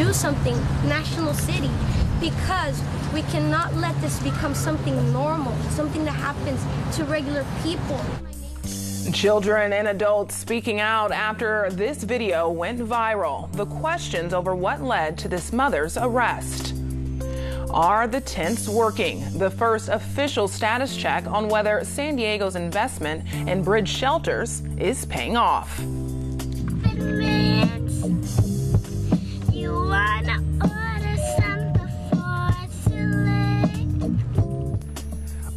do something, national city, because we cannot let this become something normal, something that happens to regular people. Children and adults speaking out after this video went viral. The questions over what led to this mother's arrest. Are the tents working? The first official status check on whether San Diego's investment in bridge shelters is paying off.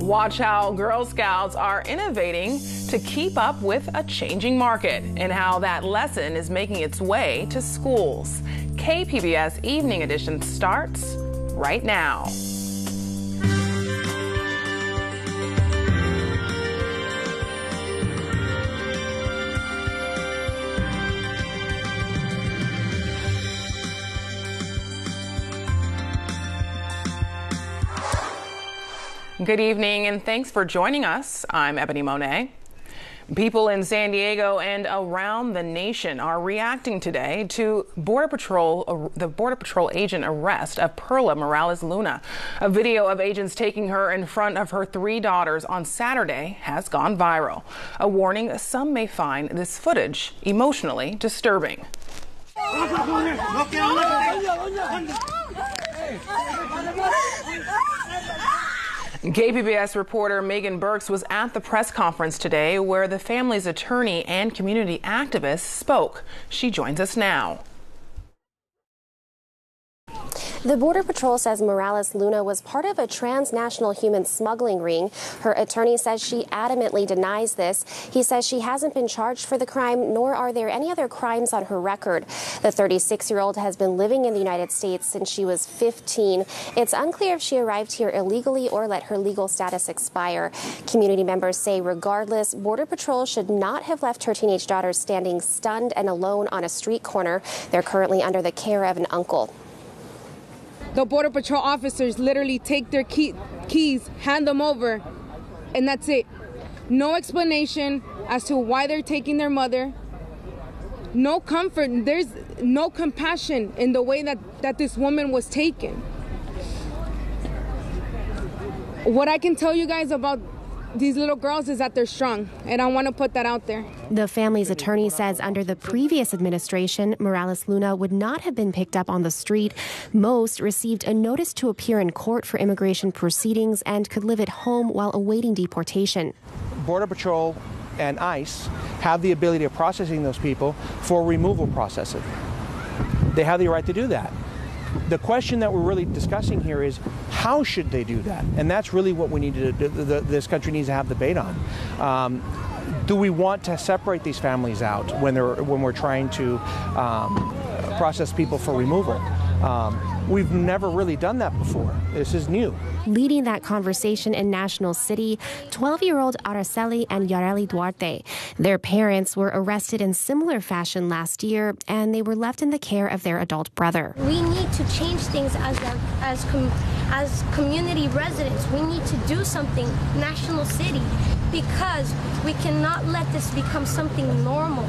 Watch how Girl Scouts are innovating to keep up with a changing market and how that lesson is making its way to schools. KPBS Evening Edition starts right now. Good evening and thanks for joining us. I'm Ebony Monet. People in San Diego and around the nation are reacting today to the Border Patrol agent arrest of Perla Morales Luna. A video of agents taking her in front of her 3 daughters on Saturday has gone viral. A warning, some may find this footage emotionally disturbing. KPBS reporter Megan Burks was at the press conference today where the family's attorney and community activist spoke. She joins us now. The Border Patrol says Morales Luna was part of a transnational human smuggling ring. Her attorney says she adamantly denies this. He says she hasn't been charged for the crime, nor are there any other crimes on her record. The 36-year-old has been living in the United States since she was 15. It's unclear if she arrived here illegally or let her legal status expire. Community members say regardless, Border Patrol should not have left her teenage daughters standing stunned and alone on a street corner. They're currently under the care of an uncle. The Border Patrol officers literally take their keys, hand them over, and that's it. No explanation as to why they're taking their mother. No comfort. There's no compassion in the way that this woman was taken. What I can tell you guys about these little girls is that they're strong, and I want to put that out there. The family's attorney says under the previous administration, Morales Luna would not have been picked up on the street. Most received a notice to appear in court for immigration proceedings and could live at home while awaiting deportation. Border Patrol and ICE have the ability of processing those people for removal processing. They have the right to do that. The question that we're really discussing here is how should they do that? And that's really what we need to do. This country needs to have debate on. Do we want to separate these families out when we're trying to process people for removal? We've never really done that before. This is new. Leading that conversation in National City, 12-year-old Araceli and Yareli Duarte. Their parents were arrested in similar fashion last year, and they were left in the care of their adult brother. We need to change things as community residents. We need to do something, national city, because we cannot let this become something normal.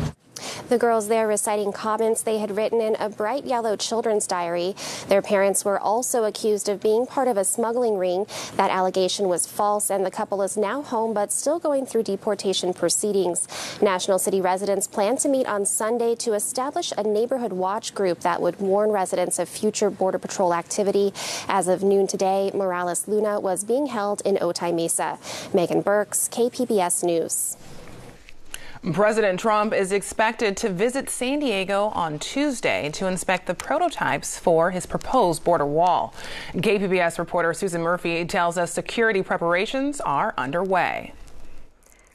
The girls there reciting comments they had written in a bright yellow children's diary. Their parents were also accused of being part of a smuggling ring. That allegation was false, and the couple is now home but still going through deportation proceedings. National City residents plan to meet on Sunday to establish a neighborhood watch group that would warn residents of future Border Patrol activity. As of noon today, Morales Luna was being held in Otay Mesa. Megan Burks, KPBS News. President Trump is expected to visit San Diego on Tuesday to inspect the prototypes for his proposed border wall. KPBS reporter Susan Murphy tells us security preparations are underway.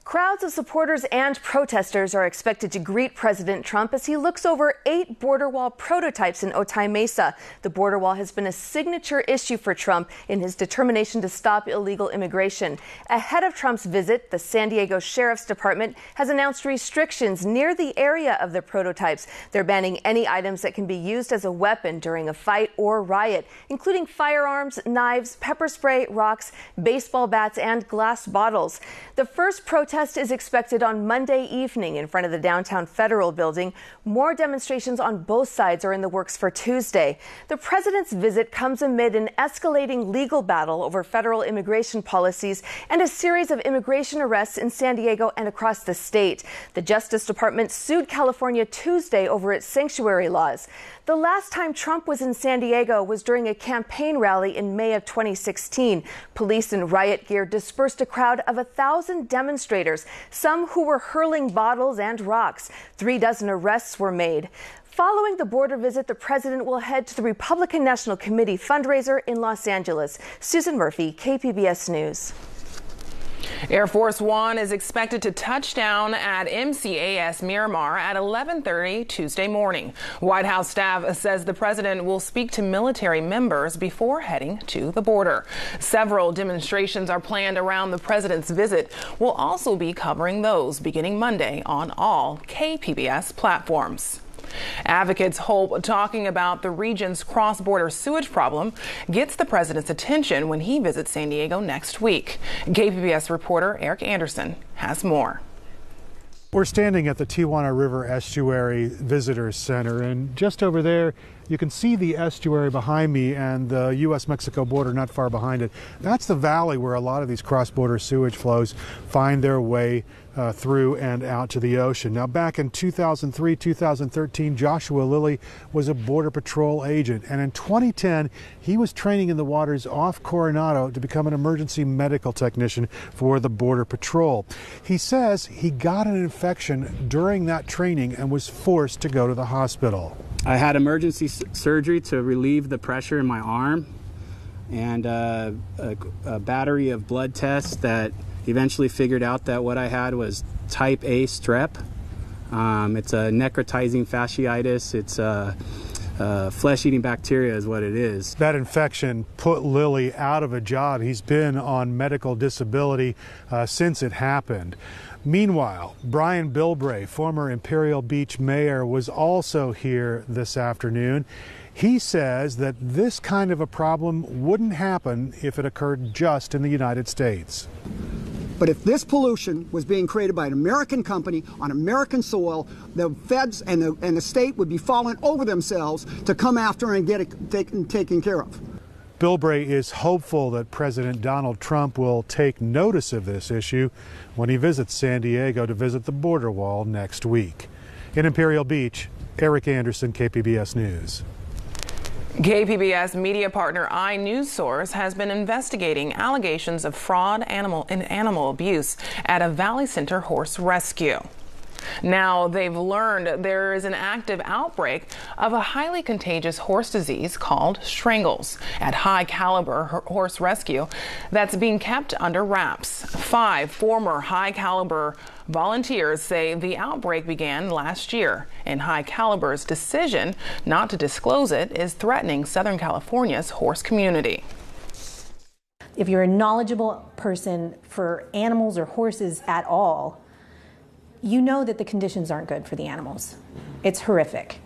Crowds of supporters and protesters are expected to greet President Trump as he looks over 8 border wall prototypes in Otay Mesa. The border wall has been a signature issue for Trump in his determination to stop illegal immigration. Ahead of Trump's visit, the San Diego Sheriff's Department has announced restrictions near the area of the prototypes. They're banning any items that can be used as a weapon during a fight or riot, including firearms, knives, pepper spray, rocks, baseball bats, and glass bottles. The first protest protest is expected on Monday evening in front of the downtown Federal Building. More demonstrations on both sides are in the works for Tuesday. The president's visit comes amid an escalating legal battle over federal immigration policies and a series of immigration arrests in San Diego and across the state. The Justice Department sued California Tuesday over its sanctuary laws. The last time Trump was in San Diego was during a campaign rally in May of 2016. Police in riot gear dispersed a crowd of 1,000 demonstrators, some who were hurling bottles and rocks. 36 arrests were made. Following the border visit, the president will head to the Republican National Committee fundraiser in Los Angeles. Susan Murphy, KPBS News. Air Force One is expected to touch down at MCAS Miramar at 11:30 Tuesday morning. White House staff says the president will speak to military members before heading to the border. Several demonstrations are planned around the president's visit. We'll also be covering those beginning Monday on all KPBS platforms. Advocates hope talking about the region's cross-border sewage problem gets the president's attention when he visits San Diego next week. KPBS reporter Eric Anderson has more. We're standing at the Tijuana River Estuary Visitors Center, and just over there you can see the estuary behind me and the U.S.-Mexico border not far behind it. That's the valley where a lot of these cross-border sewage flows find their way through and out to the ocean. Now, back in 2003, 2013, Joshua Lilly was a Border Patrol agent, and in 2010, he was training in the waters off Coronado to become an emergency medical technician for the Border Patrol. He says he got an infection during that training and was forced to go to the hospital. I had emergency surgery to relieve the pressure in my arm, and a battery of blood tests that eventually figured out that what I had was type A strep. It's a necrotizing fasciitis. It's a flesh-eating bacteria is what it is. That infection put Lilly out of a job. He's been on medical disability since it happened. Meanwhile, Brian Bilbray, former Imperial Beach mayor, was also here this afternoon. He says that this kind of a problem wouldn't happen if it occurred just in the United States. But if this pollution was being created by an American company on American soil, the feds and the state would be falling over themselves to come after and get it taken care of. Bilbray is hopeful that President Donald Trump will take notice of this issue when he visits San Diego to visit the border wall next week. In Imperial Beach, Eric Anderson, KPBS News. KPBS media partner iNewsSource has been investigating allegations of fraud and animal abuse at a Valley Center horse rescue. Now they've learned there is an active outbreak of a highly contagious horse disease called strangles at HiCaliber Horse Rescue that's being kept under wraps. 5 former HiCaliber volunteers say the outbreak began last year, and HiCaliber's decision not to disclose it is threatening Southern California's horse community. If you're a knowledgeable person for animals or horses at all, you know that the conditions aren't good for the animals. It's horrific.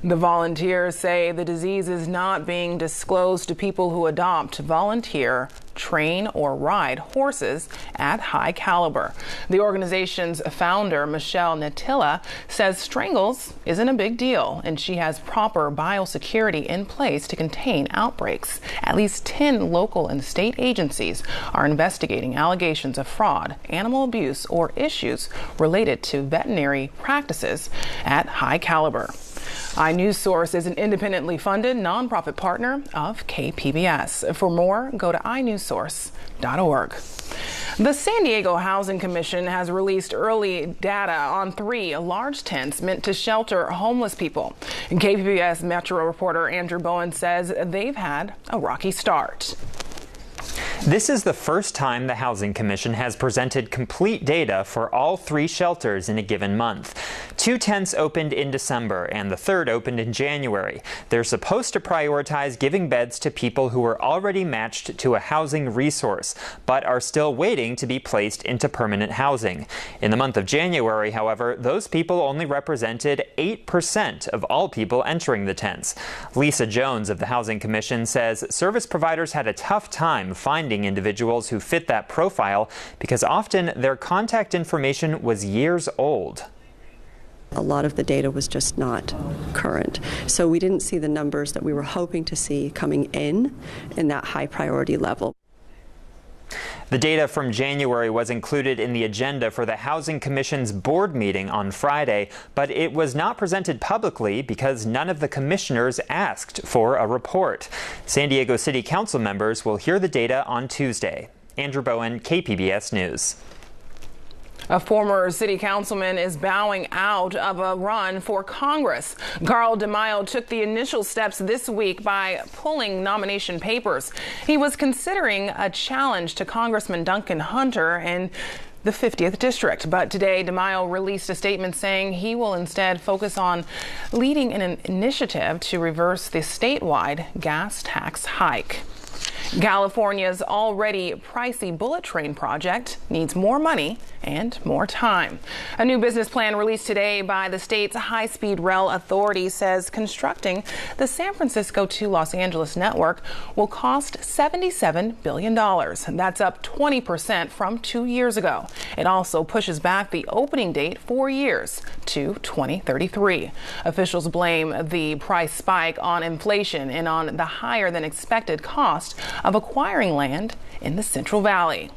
The volunteers say the disease is not being disclosed to people who adopt, volunteer, train, or ride horses at HiCaliber. The organization's founder, Michelle Natilla, says strangles isn't a big deal, and she has proper biosecurity in place to contain outbreaks. At least 10 local and state agencies are investigating allegations of fraud, animal abuse, or issues related to veterinary practices at HiCaliber. iNewsSource is an independently funded nonprofit partner of KPBS. For more, go to iNewsSource.org. The San Diego Housing Commission has released early data on 3 large tents meant to shelter homeless people. KPBS Metro reporter Andrew Bowen says they've had a rocky start. This is the first time the Housing Commission has presented complete data for all 3 shelters in a given month. 2 tents opened in December and the 3rd opened in January. They're supposed to prioritize giving beds to people who are already matched to a housing resource, but are still waiting to be placed into permanent housing. In the month of January, however, those people only represented 8% of all people entering the tents. Lisa Jones of the Housing Commission says service providers had a tough time finding individuals who fit that profile because often their contact information was years old. A lot of the data was just not current. So we didn't see the numbers that we were hoping to see coming in that high priority level. The data from January was included in the agenda for the Housing Commission's board meeting on Friday, but it was not presented publicly because none of the commissioners asked for a report. San Diego City Council members will hear the data on Tuesday. Andrew Bowen, KPBS News. A former city councilman is bowing out of a run for Congress. Carl DeMaio took the initial steps this week by pulling nomination papers. He was considering a challenge to Congressman Duncan Hunter in the 50th district. But today, DeMaio released a statement saying he will instead focus on leading an initiative to reverse the statewide gas tax hike. California's already pricey bullet train project needs more money and more time. A new business plan released today by the state's high-speed rail authority says constructing the San Francisco to Los Angeles network will cost $77 billion. That's up 20% from 2 years ago. It also pushes back the opening date 4 years to 2033. Officials blame the price spike on inflation and on the higher than expected cost of acquiring land in the Central Valley.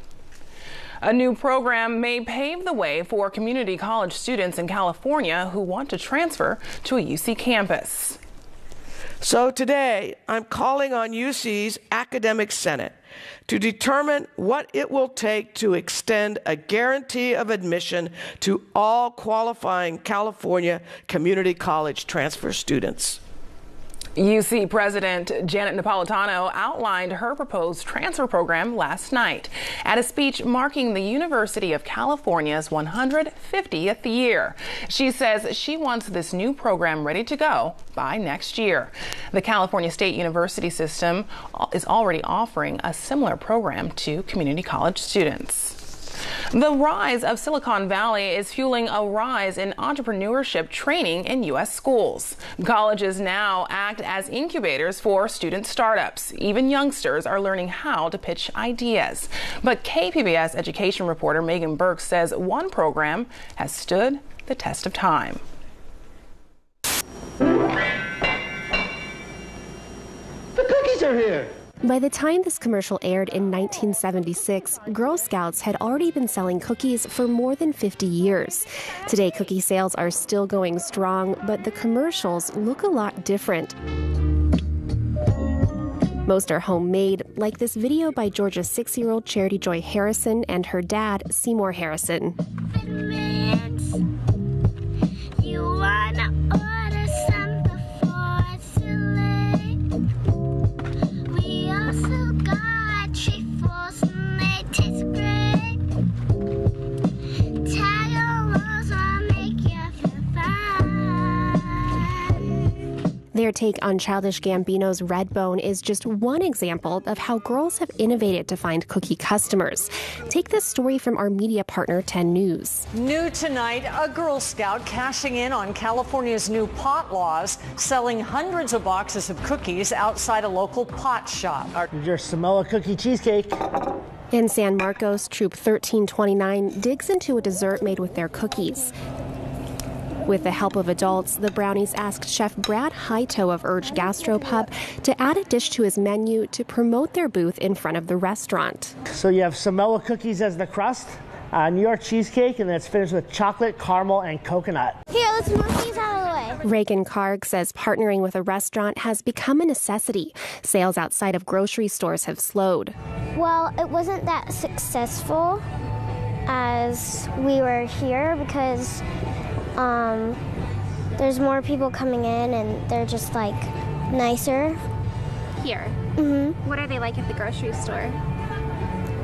A new program may pave the way for community college students in California who want to transfer to a UC campus. So today, I'm calling on UC's Academic Senate to determine what it will take to extend a guarantee of admission to all qualifying California community college transfer students. UC President Janet Napolitano outlined her proposed transfer program last night at a speech marking the University of California's 150th year. She says she wants this new program ready to go by next year. The California State University system is already offering a similar program to community college students. The rise of Silicon Valley is fueling a rise in entrepreneurship training in U.S. schools. Colleges now act as incubators for student startups. Even youngsters are learning how to pitch ideas. But KPBS education reporter Megan Burke says one program has stood the test of time. The cookies are here. By the time this commercial aired in 1976, Girl Scouts had already been selling cookies for more than 50 years. Today, cookie sales are still going strong, but the commercials look a lot different. Most are homemade, like this video by Georgia's 6-year-old Charity Joy Harrison and her dad, Seymour Harrison. Their take on Childish Gambino's Redbone is just one example of how girls have innovated to find cookie customers. Take this story from our media partner, 10 News. New tonight, a Girl Scout cashing in on California's new pot laws, selling hundreds of boxes of cookies outside a local pot shop. Your Samoa cookie cheesecake. In San Marcos, Troop 1329 digs into a dessert made with their cookies. With the help of adults, the brownies asked Chef Brad Hito of Urge Gastropub to add a dish to his menu to promote their booth in front of the restaurant. So you have Samoa cookies as the crust, New York cheesecake, and then it's finished with chocolate, caramel, and coconut. Here, let's move these out of the way. Reagan Karg says partnering with a restaurant has become a necessity. Sales outside of grocery stores have slowed. Well, it wasn't that successful as we were here because there's more people coming in and they're just like nicer. Here? Mm-hmm. What are they like at the grocery store?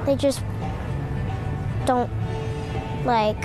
They just don't like,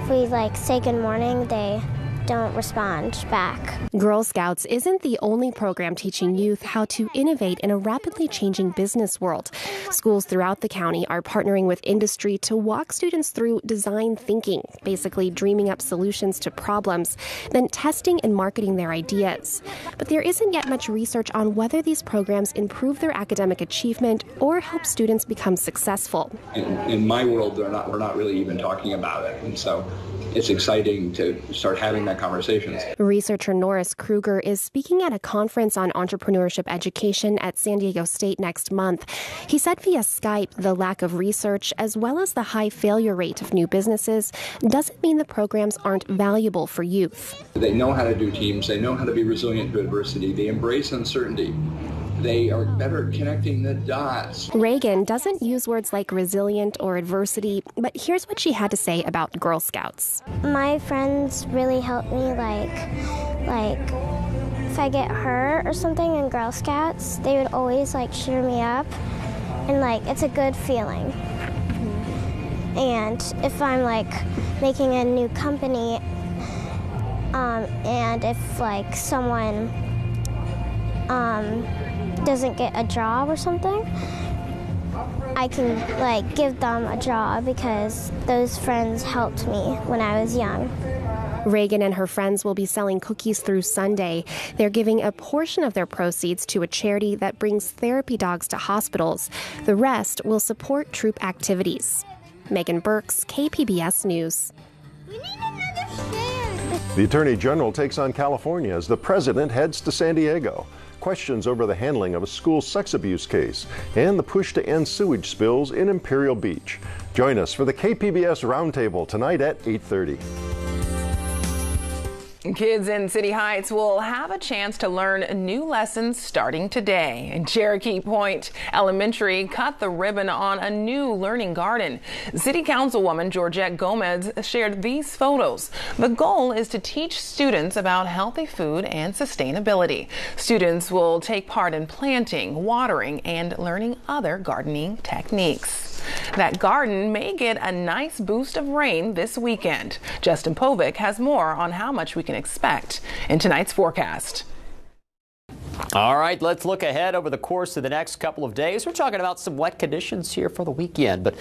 if we like say good morning, they don't respond back. Girl Scouts isn't the only program teaching youth how to innovate in a rapidly changing business world. Schools throughout the county are partnering with industry to walk students through design thinking, basically dreaming up solutions to problems, then testing and marketing their ideas. But there isn't yet much research on whether these programs improve their academic achievement or help students become successful. In my world, we're not really even talking about it, and so it's exciting to start having that conversations. Researcher Norris Kruger is speaking at a conference on entrepreneurship education at San Diego State next month. He said via Skype the lack of research as well as the high failure rate of new businesses doesn't mean the programs aren't valuable for youth. They know how to do teams. They know how to be resilient to adversity. They embrace uncertainty. They are better connecting the dots. Reagan doesn't use words like resilient or adversity, but here's what she had to say about Girl Scouts. My friends really help me, like if I get hurt or something in Girl Scouts, they would always cheer me up, and it's a good feeling. And if I'm making a new company, and if someone doesn't get a job or something, I can give them a job because those friends helped me when I was young. Reagan and her friends will be selling cookies through Sunday. They're giving a portion of their proceeds to a charity that brings therapy dogs to hospitals. The rest will support troop activities. Megan Burks, KPBS News. The Attorney General takes on California as the president heads to San Diego. Questions over the handling of a school sex abuse case and the push to end sewage spills in Imperial Beach. Join us for the KPBS Roundtable tonight at 8:30. Kids in City Heights will have a chance to learn new lessons starting today. And Cherokee Point Elementary cut the ribbon on a new learning garden. City Councilwoman Georgette Gomez shared these photos. The goal is to teach students about healthy food and sustainability. Students will take part in planting, watering, and learning other gardening techniques. That garden may get a nice boost of rain this weekend. Justin Povic has more on how much we can expect in tonight's forecast. All right, let's look ahead over the course of the next couple of days. We're talking about some wet conditions here for the weekend, but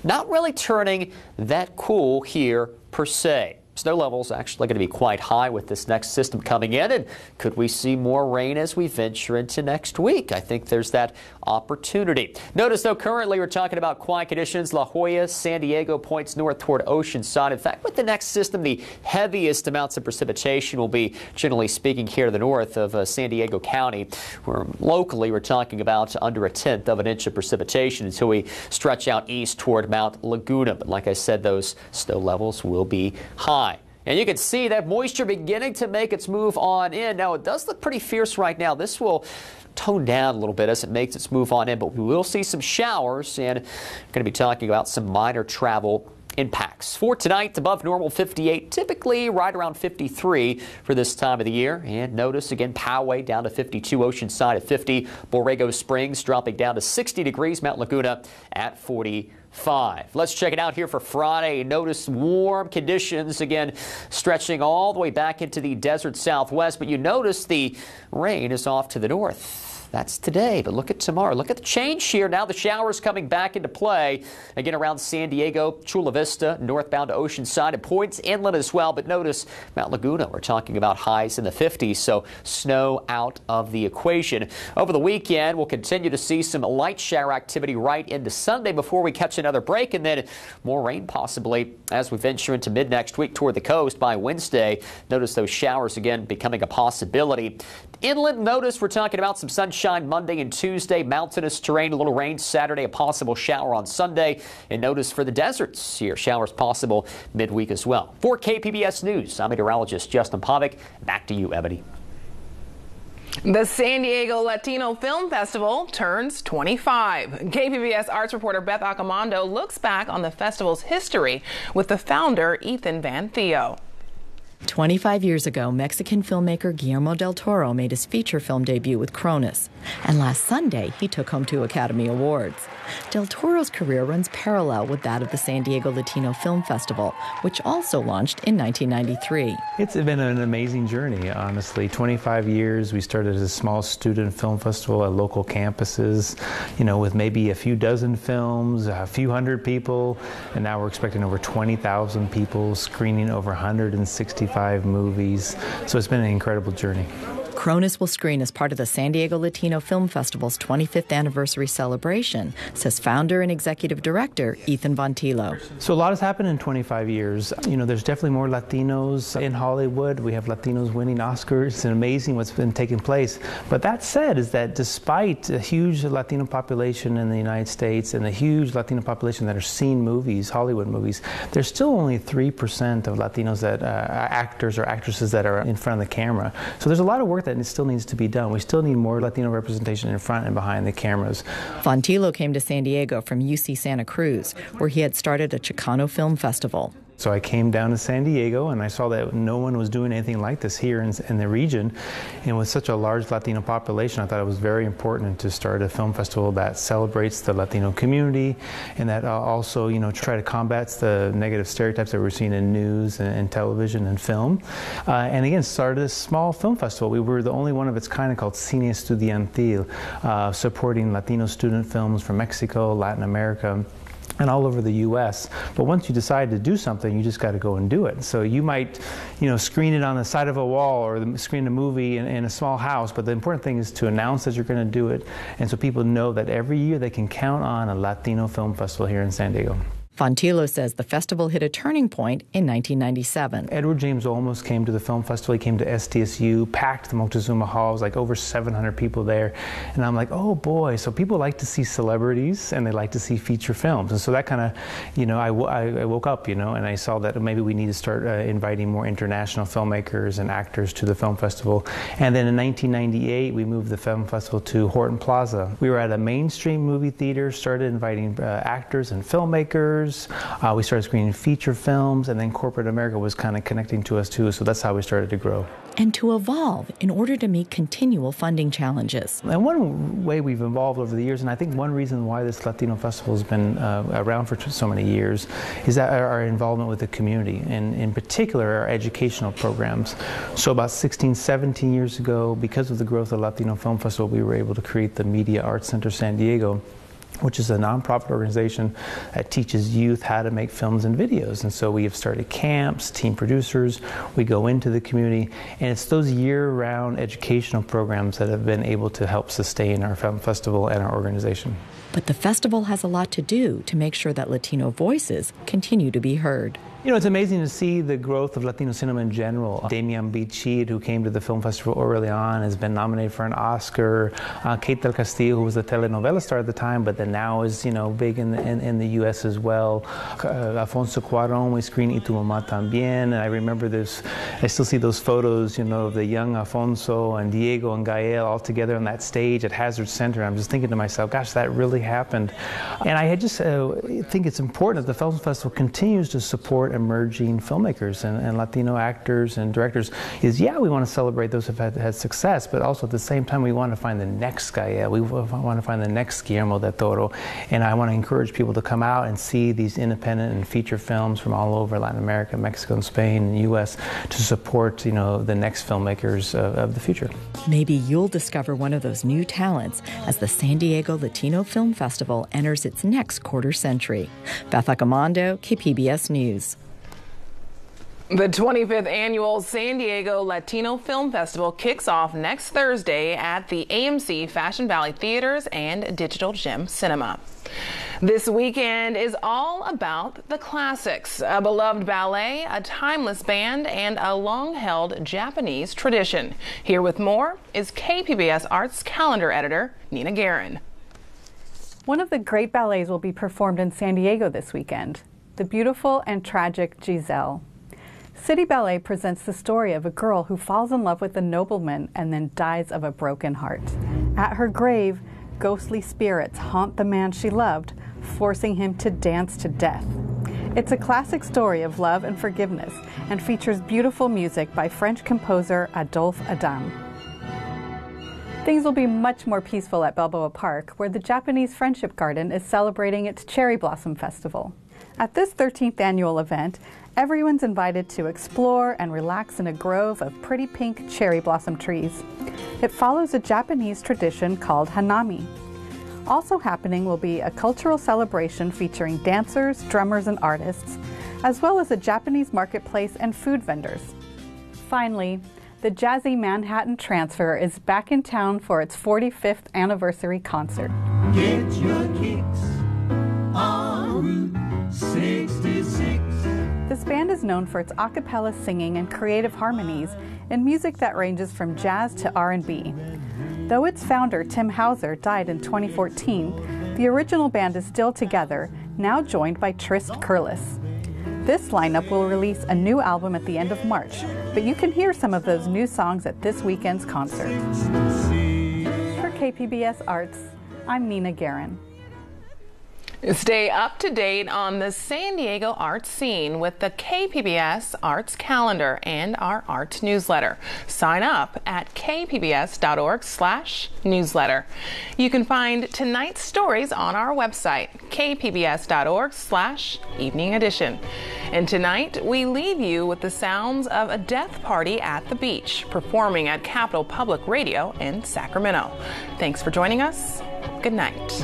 not really turning that cool here per se. Snow levels actually going to be quite high with this next system coming in, and could we see more rain as we venture into next week? I think there's that opportunity. Notice, though, currently we're talking about quiet conditions. La Jolla, San Diego points north toward Oceanside. In fact, with the next system, the heaviest amounts of precipitation will be, generally speaking, here to the north of San Diego County, where locally we're talking about under 1/10 of an inch of precipitation until we stretch out east toward Mount Laguna. But like I said, those snow levels will be high. And you can see that moisture beginning to make its move on in. Now, it does look pretty fierce right now. This will tone down a little bit as it makes its move on in, but we will see some showers, and we're going to be talking about some minor travel impacts. For tonight, above normal 58, typically right around 53 for this time of the year. And notice again, Poway down to 52, Oceanside at 50, Borrego Springs dropping down to 60 degrees, Mount Laguna at 45. Let's check it out here for Friday. Notice warm conditions again stretching all the way back into the desert southwest, but you notice the rain is off to the north. That's today, but look at tomorrow. Look at the change here. Now the showers coming back into play. Again, around San Diego, Chula Vista, northbound to Oceanside, and Points Inlet as well. But notice Mount Laguna, we're talking about highs in the 50s, so snow out of the equation. Over the weekend, we'll continue to see some light shower activity right into Sunday before we catch another break, and then more rain possibly as we venture into mid-next week toward the coast by Wednesday. Notice those showers again becoming a possibility. Inland, notice we're talking about some sunshine Monday and Tuesday, mountainous terrain, a little rain Saturday, a possible shower on Sunday. And notice for the deserts here, showers possible midweek as well. For KPBS News, I'm meteorologist Justin Povic. Back to you, Ebony. The San Diego Latino Film Festival turns 25. KPBS arts reporter Beth Accomando looks back on the festival's history with the founder, Ethan Van Theo. 25 years ago, Mexican filmmaker Guillermo del Toro made his feature film debut with Cronus, and last Sunday he took home 2 Academy Awards. Del Toro's career runs parallel with that of the San Diego Latino Film Festival, which also launched in 1993. It's been an amazing journey, honestly. 25 years. We started as a small student film festival at local campuses, with maybe a few dozen films, a few hundred people, and now we're expecting over 20,000 people, screening over 165 movies. So it's been an incredible journey. Cronus will screen as part of the San Diego Latino Film Festival's 25th anniversary celebration, says founder and executive director Ethan Vontillo. So a lot has happened in 25 years. There's definitely more Latinos in Hollywood. We have Latinos winning Oscars. It's amazing what's been taking place. But that said, is that despite a huge Latino population in the United States and a huge Latino population that are seeing movies, Hollywood movies, there's still only 3% of Latinos that actors or actresses that are in front of the camera. So there's a lot of work that still needs to be done. We still need more Latino representation in front and behind the cameras. Vontillo came to San Diego from UC Santa Cruz, where he had started a Chicano film festival. So I came down to San Diego and I saw that no one was doing anything like this here in the region. And with such a large Latino population, I thought it was very important to start a film festival that celebrates the Latino community and that also, try to combat the negative stereotypes that we're seeing in news and television and film. And again, started a small film festival. We were the only one of its kind called Cine Estudiantil, supporting Latino student films from Mexico, Latin America, and all over the U.S. But once you decide to do something, you just got to go and do it. So you might, screen it on the side of a wall or screen a movie in a small house, but the important thing is to announce that you're going to do it, and so people know that every year they can count on a Latino film festival here in San Diego. Vontillo says the festival hit a turning point in 1997. Edward James Olmos came to the film festival. He came to SDSU, packed the Moctezuma Halls, like over 700 people there. And I'm like, oh boy, so people like to see celebrities and they like to see feature films. And so that kind of, I woke up, and I saw that maybe we need to start inviting more international filmmakers and actors to the film festival. And then in 1998, we moved the film festival to Horton Plaza. We were at a mainstream movie theater, started inviting actors and filmmakers. We started screening feature films, and then corporate America was kind of connecting to us too, so that's how we started to grow. And to evolve in order to meet continual funding challenges. And one way we've evolved over the years, and I think one reason why this Latino festival has been around for so many years, is that our involvement with the community, and in particular our educational programs. So about 16, 17 years ago, because of the growth of the Latino Film Festival, we were able to create the Media Arts Center San Diego, which is a nonprofit organization that teaches youth how to make films and videos. And so we have started camps, teen producers, we go into the community, and it's those year-round educational programs that have been able to help sustain our film festival and our organization. But the festival has a lot to do to make sure that Latino voices continue to be heard. It's amazing to see the growth of Latino cinema in general. Damian Bichir, who came to the film festival early on, has been nominated for an Oscar. Kate del Castillo, who was a telenovela star at the time, but then now is, big in the U.S. as well. Alfonso Cuarón, we screened Y Tu Mamá También. And I remember this, I still see those photos, of the young Alfonso and Diego and Gael all together on that stage at Hazard Center. I'm just thinking to myself, gosh, that really happened. And I just think it's important that the film festival continues to support emerging filmmakers and Latino actors and directors. We want to celebrate those who have had success, but also at the same time we want to find the next Gael. We want to find the next Guillermo del Toro, and I want to encourage people to come out and see these independent and feature films from all over Latin America, Mexico, and Spain, and the U.S. to support the next filmmakers of the future. Maybe you'll discover one of those new talents as the San Diego Latino Film Festival enters its next quarter century. Beth Accomando, KPBS News. The 25th annual San Diego Latino Film Festival kicks off next Thursday at the AMC Fashion Valley Theaters and Digital Gem Cinema. This weekend is all about the classics, a beloved ballet, a timeless band, and a long-held Japanese tradition. Here with more is KPBS Arts Calendar Editor Nina Guerin. One of the great ballets will be performed in San Diego this weekend, the beautiful and tragic Giselle. City Ballet presents the story of a girl who falls in love with a nobleman and then dies of a broken heart. At her grave, ghostly spirits haunt the man she loved, forcing him to dance to death. It's a classic story of love and forgiveness and features beautiful music by French composer Adolphe Adam. Things will be much more peaceful at Balboa Park, where the Japanese Friendship Garden is celebrating its Cherry Blossom Festival. At this 13th annual event, everyone's invited to explore and relax in a grove of pretty pink cherry blossom trees. It follows a Japanese tradition called hanami. Also happening will be a cultural celebration featuring dancers, drummers, and artists, as well as a Japanese marketplace and food vendors. Finally, the Jazzy Manhattan Transfer is back in town for its 45th anniversary concert. Get your kicks on Route 66. This band is known for its a cappella singing and creative harmonies in music that ranges from jazz to R&B. Though its founder, Tim Hauser, died in 2014, the original band is still together, now joined by Trist Curlis. This lineup will release a new album at the end of March, but you can hear some of those new songs at this weekend's concert. For KPBS Arts, I'm Nina Guerin. Stay up to date on the San Diego arts scene with the KPBS Arts Calendar and our arts newsletter. Sign up at kpbs.org/newsletter. You can find tonight's stories on our website, kpbs.org/evening edition. And tonight, we leave you with the sounds of a death party at the beach, performing at Capitol Public Radio in Sacramento. Thanks for joining us. Good night.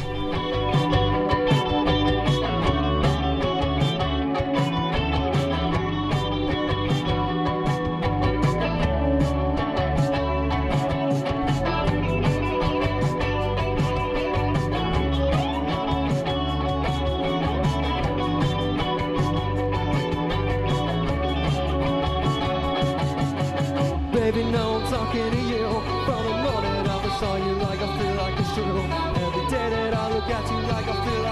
Baby, no, I'm talking to you. From the morning I saw you, like I feel like it's true. Every day that I look at you, like I feel like